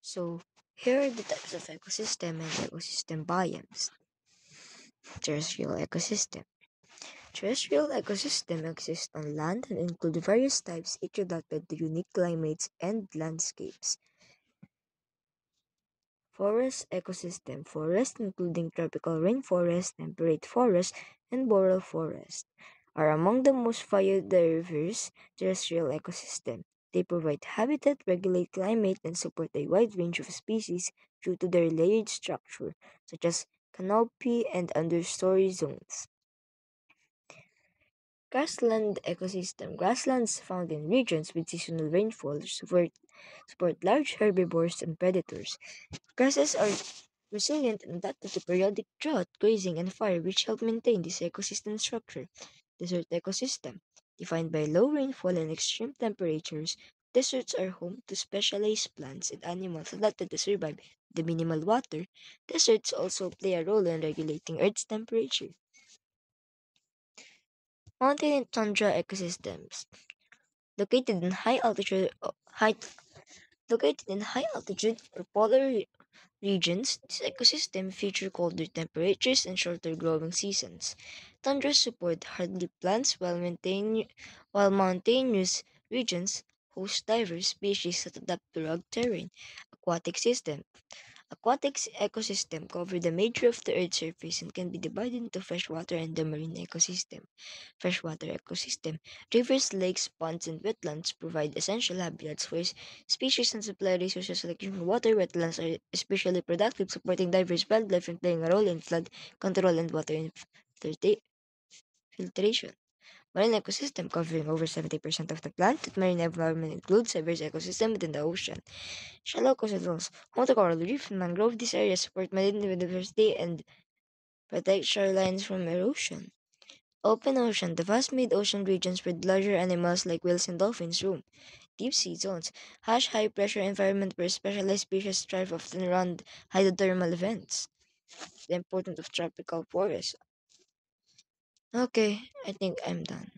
So, here are the types of ecosystem and ecosystem biomes. Terrestrial ecosystem. Terrestrial ecosystem exist on land and include various types, each adapted to unique climates and landscapes. Forest ecosystem. Forest, including tropical rainforest, temperate forest, and boreal forest, are among the most biodiverse terrestrial ecosystem. They provide habitat, regulate climate, and support a wide range of species due to their layered structure, such as canopy and understory zones. Grassland ecosystem. Grasslands found in regions with seasonal rainfall support large herbivores and predators. Grasses are resilient and adapted to periodic drought, grazing, and fire, which help maintain this ecosystem structure. Desert ecosystem. Defined by low rainfall and extreme temperatures, deserts are home to specialized plants and animals adapted to survive the minimal water. Deserts also play a role in regulating Earth's temperature. Mountain and tundra ecosystems. Located in high altitude or polar regions, this ecosystem feature colder temperatures and shorter growing seasons. Tundras support hardy plants while mountainous regions host diverse species that adapt to rugged terrain. Aquatic system. Aquatic ecosystem cover the major of the Earth's surface and can be divided into freshwater and the marine ecosystem. Freshwater ecosystem. Rivers, lakes, ponds, and wetlands provide essential habitats for species and supply resources like drinking water. Wetlands are especially productive, supporting diverse wildlife and playing a role in flood control and water filtration. Marine ecosystem covering over 70% of the planet. Marine environment includes diverse ecosystem within the ocean. Shallow coastal zones, home to coral reef and mangrove. These areas support marine biodiversity and protect shorelines from erosion. Open ocean, the vast mid-ocean regions with larger animals like whales and dolphins roam. Deep sea zones, harsh high-pressure environment where specialized species thrive often around hydrothermal events. The importance of tropical forests. Okay, I think I'm done.